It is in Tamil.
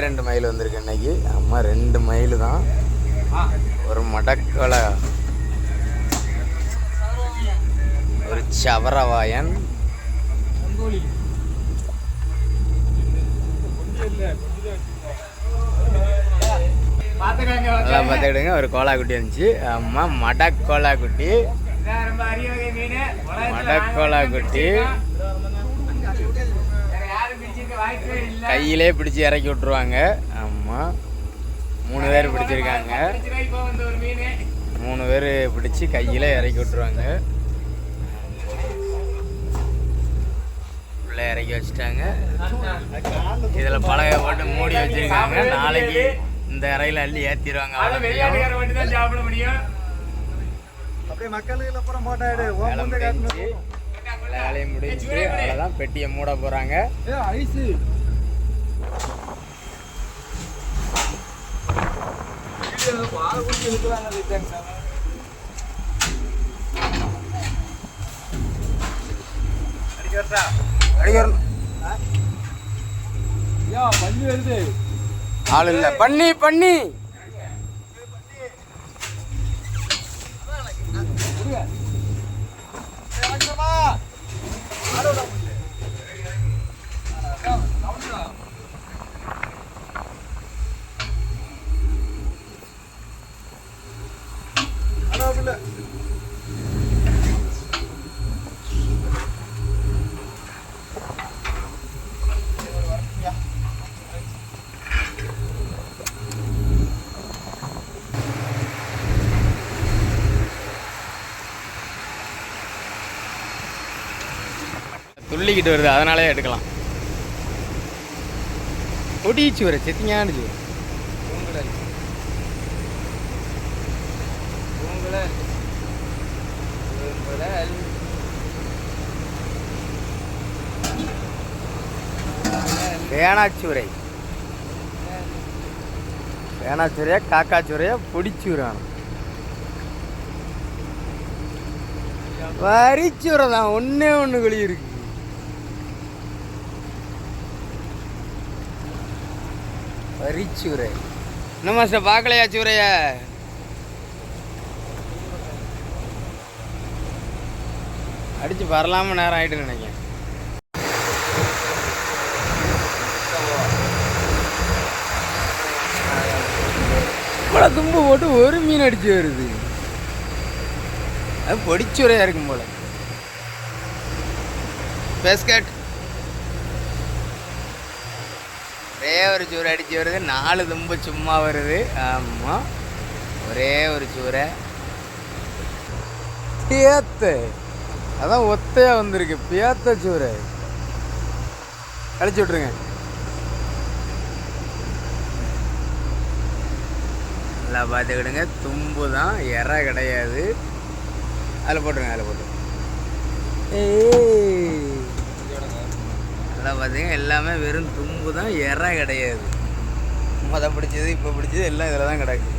2 மைல் வந்திருக்கு இன்னைக்கு. அம்மா 2 மைல் தான். ஒரு மடக்கொலை, ஒரு சவரவாயன், அதெல்லாம் பார்த்துக்கிடுங்க. ஒரு கோலாக்குட்டி இருந்துச்சு. அம்மா மடக்கோலாக்குட்டி, மடக்கோலாக்குட்டி கையிலே பிடிச்சி இறக்கி விட்டுருவாங்க. அம்மா 3 பேர் பிடிச்சிருக்காங்க. 3 பேர் பிடிச்சி கையில் இறக்கி விட்டுருவாங்க. உள்ளே இறக்கி வச்சுட்டாங்க. இதில் பலகை போட்டு மூடி வச்சுருக்காங்க. நாளைக்கு இந்த இறையில அள்ளி ஏற்றிடுவாங்க. சாப்பிட முடியும். அப்படியே மக்களுக்கு அப்புறம் வேலையை முடிச்சு அவ்வளோதான். பெட்டியை மூட போகிறாங்க. ஆள் இல்லை. பண்ணி பண்ணி துள்ளிக்கிட்டு வருது, அதனாலே எடுக்கலாம். ஒடிச்சு வர செத்திங்கானுச்சு. வேணாச்சுரை, வேணாச்சுரையா காக்காச்சுரையா பொடிச்சுரான். வரிச்சுரை தான். ஒன்னே ஒன்று வெளி இருக்கு. வரிச்சுரை என்ன மாஸ்டர் பார்க்கலையா? சூரைய அடிச்சு வரலாம நேரம் ஆயிட்டு நினைக்கிறேன். தும்பு போட்டு ஒரு மீன் அடிச்சு வருது. அது பொடிச்சுரையா இருக்கும் போல. பேஸ்கட் ஒரே ஒரு சூரை அடிச்சு வருது. 4 தும்பு சும்மா வருது. ஆமாம், ஒரே ஒரு சூரை. பேத்த அதான் ஒத்தையா வந்திருக்கு. பேத்த சூரை அடிச்சு விட்ருங்க. நல்லா பார்த்துக்கிடுங்க. தும்பு தான், இறை கிடையாது. அதில் போட்டுருங்க, அதில் போட்டுருங்க. நல்லா பார்த்தீங்க, எல்லாமே வெறும் தும்பு தான், இறை கிடையாது. மொதல் பிடிச்சது இப்போ பிடிச்சது எல்லாம் இதில் தான் கிடக்கு.